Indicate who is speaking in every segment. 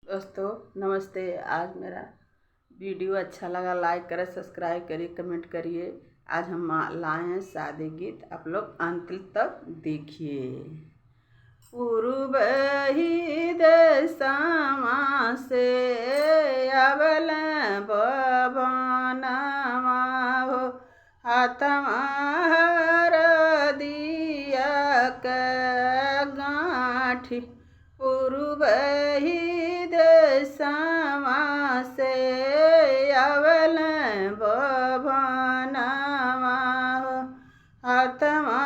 Speaker 1: दोस्तों नमस्ते। आज मेरा वीडियो अच्छा लगा, लाइक करें, सब्सक्राइब करिए, कमेंट करिए। आज हम लाए हैं शादी गीत, आप लोग अंत तक देखिए। पूर्व ही देशमा से अवल बभनमा हो, हाथमा दिया के गाँठी। पूर्व ही देशमा से अवल बभनमा हो, हाथमा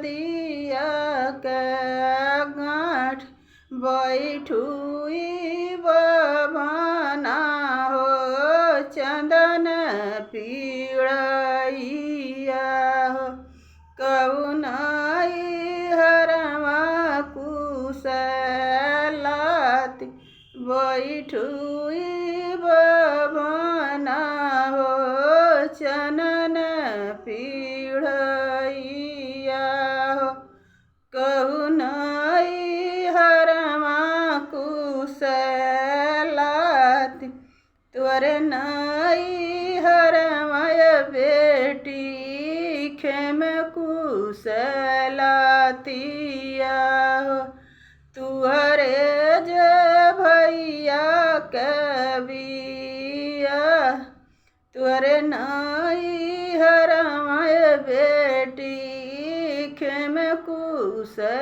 Speaker 1: दिया के गाँठ। बैठुई बभना हो, चंदन पीड़ैया हो, कौनई हरमा कुशलाति। बैठुई बभना हो, चनन पीड़ैया हो, कहुनई हरमा कुशलाति। तोरे नई हरमय बेटी खेम कुशलातिया हो, तुहरे जे भैया कबिया। तुहरे नई हरमय बेटी खेम कुशलातिया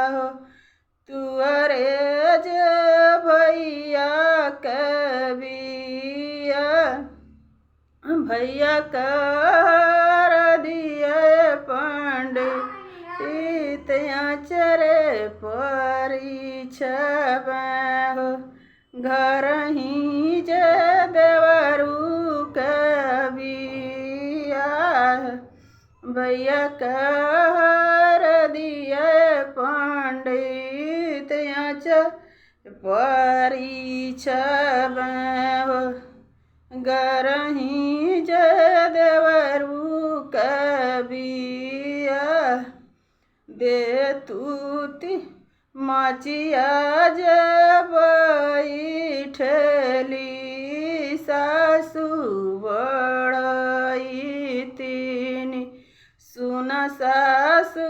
Speaker 1: हो, तुहरे जे भैया कबिया। भैया कर दिए पंडित आचरे परिछब हो, घर ही जे देवरू कबिया। भैया कर दिए पंडित आचर परिछब हो, गरही जे देवरू कबिया। दे तूती मचिया जे बैठली, सासु बड़ई तीनी। सुन सासु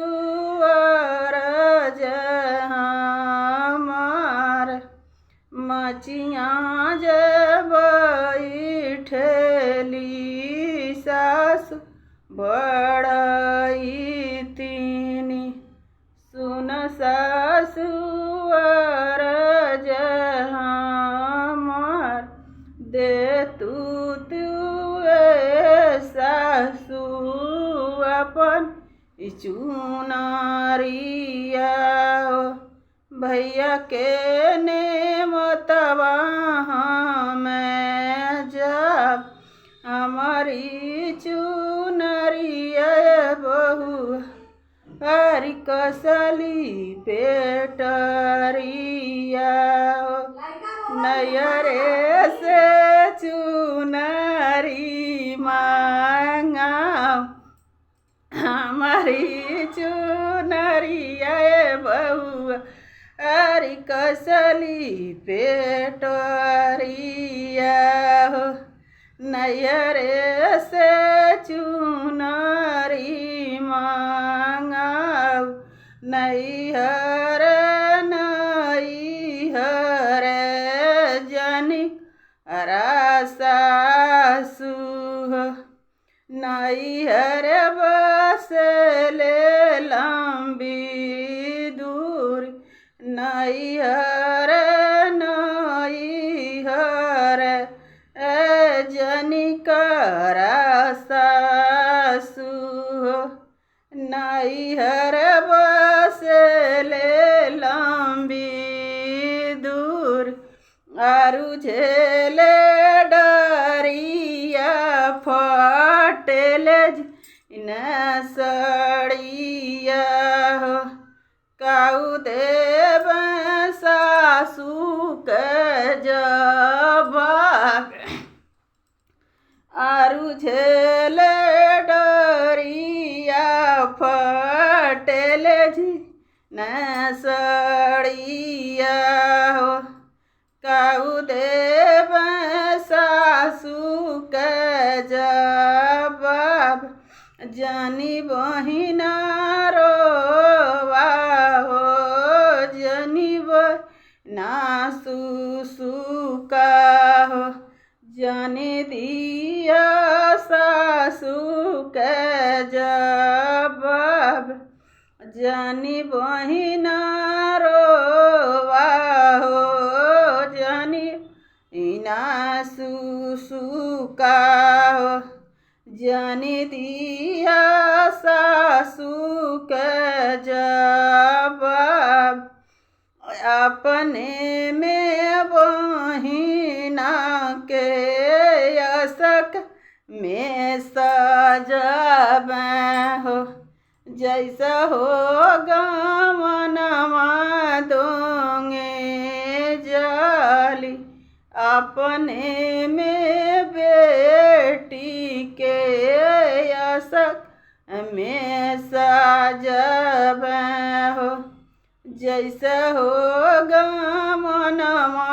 Speaker 1: अरज हमार, मचिया जे बैठली, सासु बड़ई तीनी। सुन सासु अरज हमार, दे तुए सासु अपन चुनरिया हो। भैया के नेमतवा में जब हमारी चुनरिया बहू हरि कसली पेटरिया हो, नयरे से चुनरी मांगाओ। हमारी चुनरिया बहू हरि कसली पेटरिया हो, नयरे से चुनरी मांगाओ। नैहर नैहर जनी सासु हो, नैहर बसले लंबी दूरी। नैहर नैहर जनिकरा सासु हो, नैहर बसले लंबी दूर। आरु झेले डरिया फटेल न सड़िया हो, काऊ देव सासु के जवाब। आरु झेले डरिया फटेल जी न सड़िया हो काऊ देव सासू के जवाब जानी बहिना रोवा हो जानी बहिना सुसुका हो जाने दिया सासू के जवाब जानी बहिना रोवा हो जानी इना सुसुका हो जानी दिया सासू के जवाब अपने में बहिना के यसक में सजब हो जैसा हो गमनवा दोंगे जाली अपने में बेटी के यसक में सजब हो जैसा हो गमनवा